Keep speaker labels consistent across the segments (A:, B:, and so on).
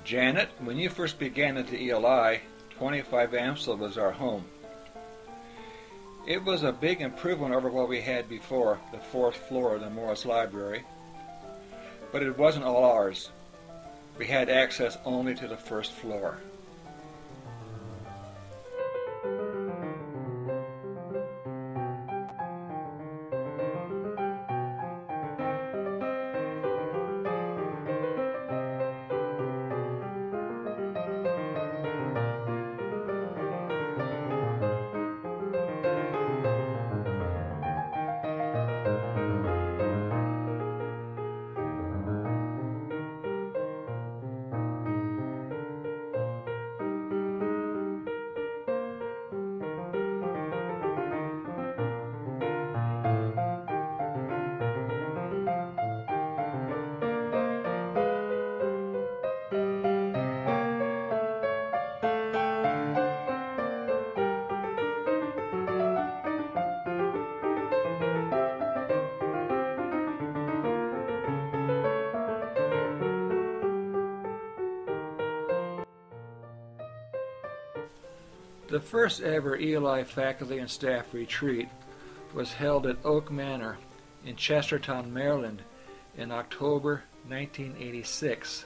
A: Janet, when you first began at the ELI, 25 Amstel was our home. It was a big improvement over what we had before, the fourth floor of the Morris Library. But it wasn't all ours. We had access only to the first floor. The first ever ELI faculty and staff retreat was held at Oak Manor in Chestertown, Maryland in October 1986.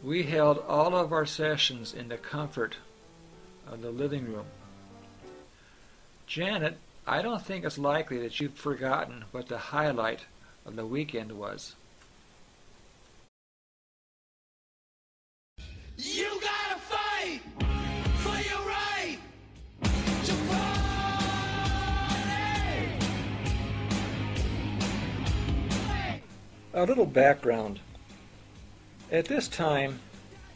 A: We held all of our sessions in the comfort of the living room. Janet, I don't think it's likely that you've forgotten what the highlight of the weekend was.
B: You gotta fight for your right to party.
A: A little background. At this time,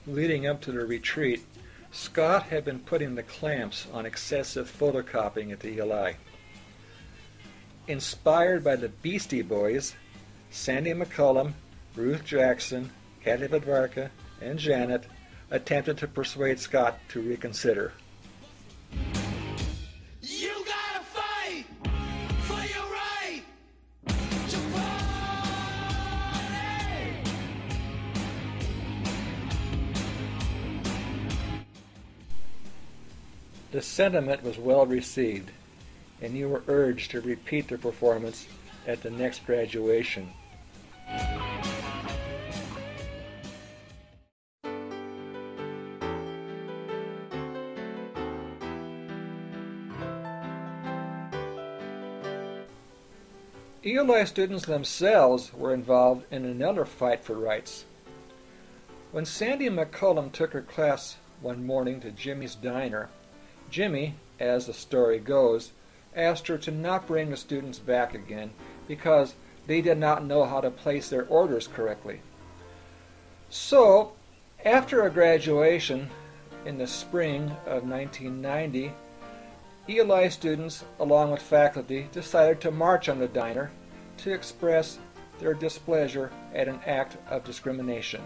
A: leading up to the retreat, Scott had been putting the clamps on excessive photocopying at the ELI. Inspired by the Beastie Boys, Sandy McCullum, Ruth Jackson, Kathy Vidvarka, and Janet attempted to persuade Scott to reconsider.
B: You gotta fight for your right to party.
A: The sentiment was well received, and you were urged to repeat the performance at the next graduation. ELI students themselves were involved in another fight for rights. When Sandy McCullum took her class one morning to Jimmy's diner, Jimmy, as the story goes, asked her to not bring the students back again because they did not know how to place their orders correctly. So, after a graduation in the spring of 1990, ELI students, along with faculty, decided to march on the diner to express their displeasure at an act of discrimination.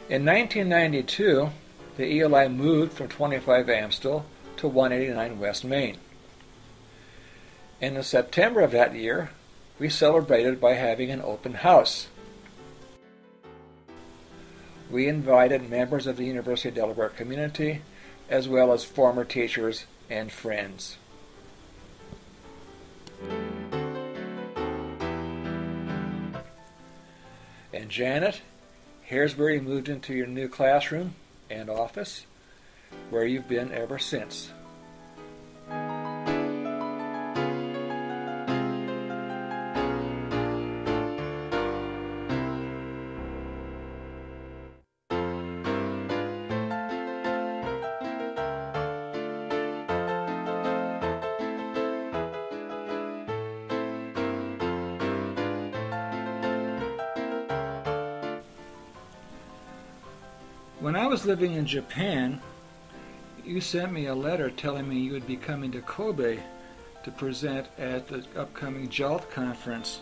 A: In 1992, the ELI moved from 25 Amstel to 189 West Main. In September of that year, we celebrated by having an open house. We invited members of the University of Delaware community, as well as former teachers and friends. And Janet, here's where you moved into your new classroom and office, where you've been ever since. When I was living in Japan, you sent me a letter telling me you would be coming to Kobe to present at the upcoming JALT conference.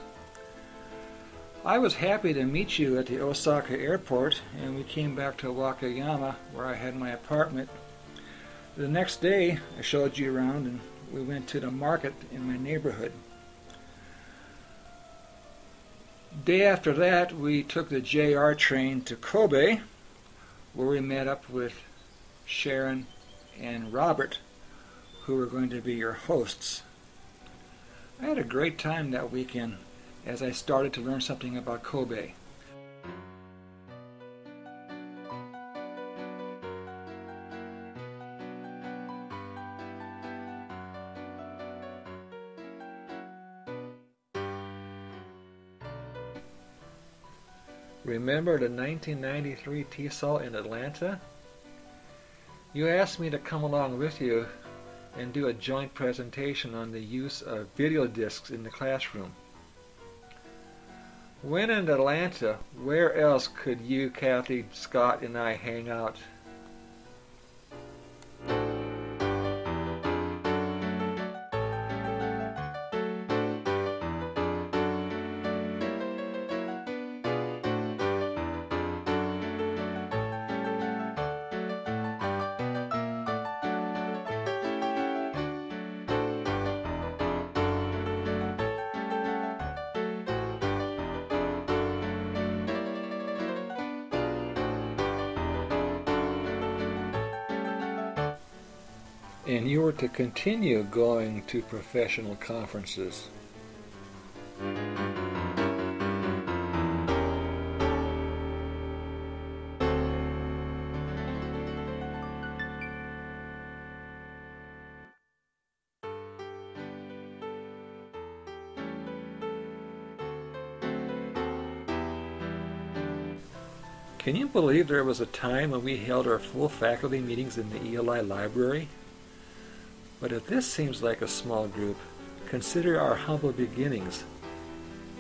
A: I was happy to meet you at the Osaka airport, and we came back to Wakayama, where I had my apartment. The next day, I showed you around, and we went to the market in my neighborhood. Day after that, we took the JR train to Kobe, where we met up with Sharon and Robert, who were going to be your hosts. I had a great time that weekend as I started to learn something about Kobe. Remember the 1993 TESOL in Atlanta? You asked me to come along with you and do a joint presentation on the use of video discs in the classroom. When in Atlanta, where else could you, Kathy, Scott, and I hang out? And you were to continue going to professional conferences. Can you believe there was a time when we held our full faculty meetings in the ELI library? But if this seems like a small group, consider our humble beginnings.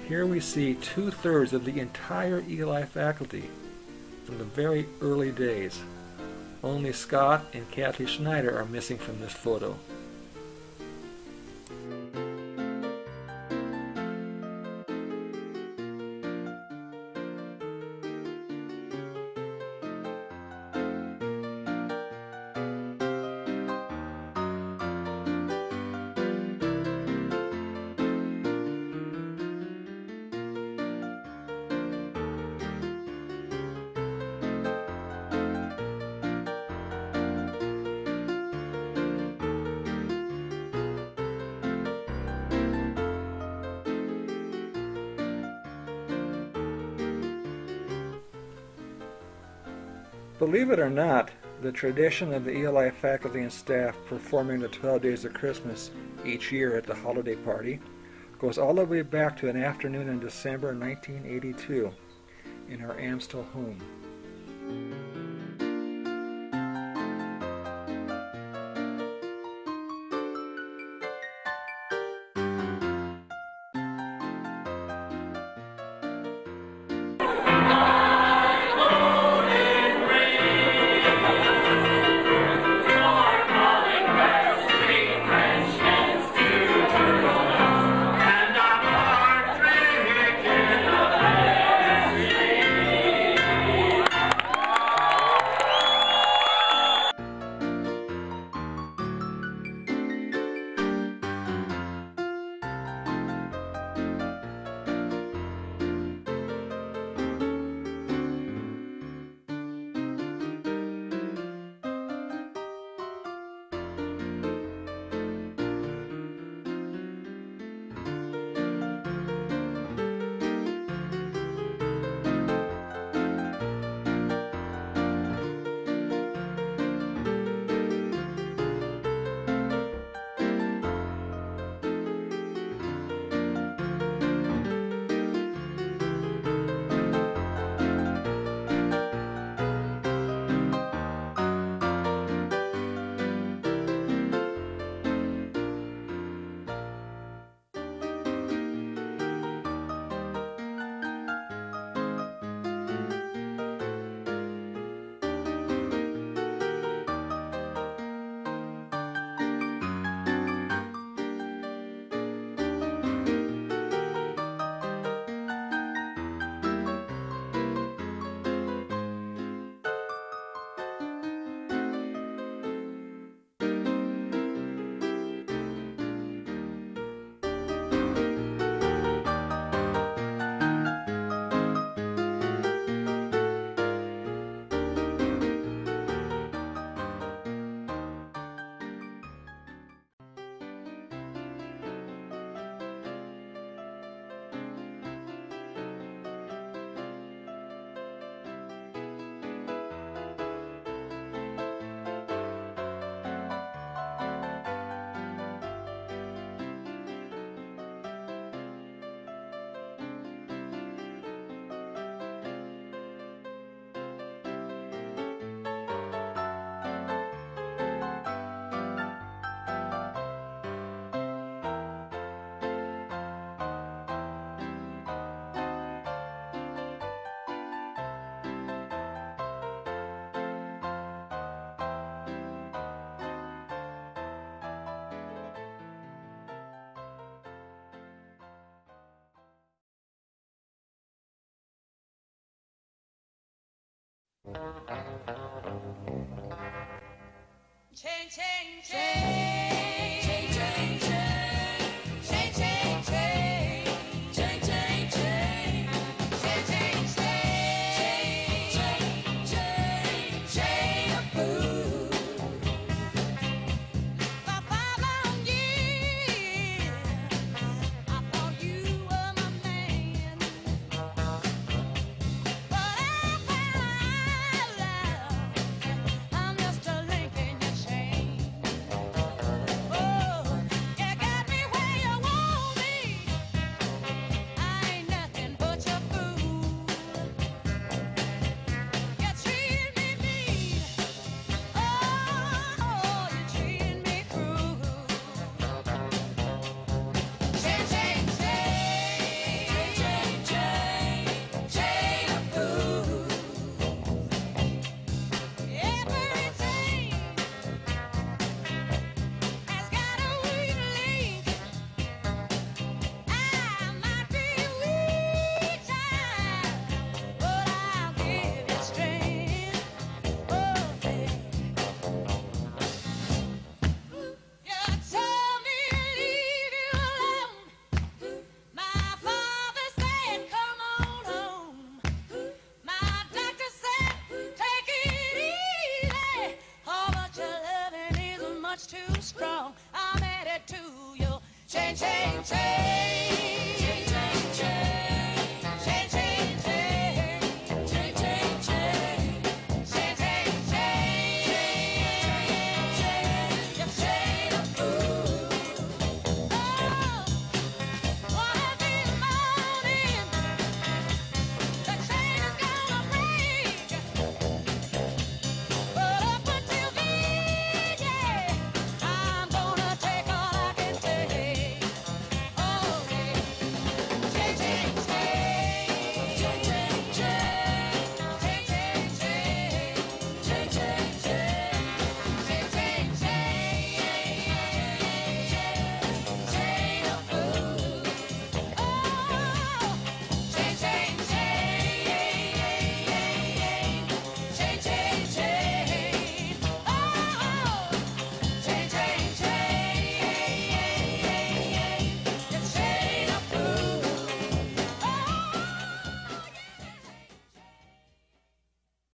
A: Here we see 2/3 of the entire ELI faculty from the very early days. Only Scott and Kathy Schneider are missing from this photo. Believe it or not, the tradition of the ELI faculty and staff performing the 12 Days of Christmas each year at the holiday party goes all the way back to an afternoon in December 1982 in our Amstel home.
B: Change, change, change.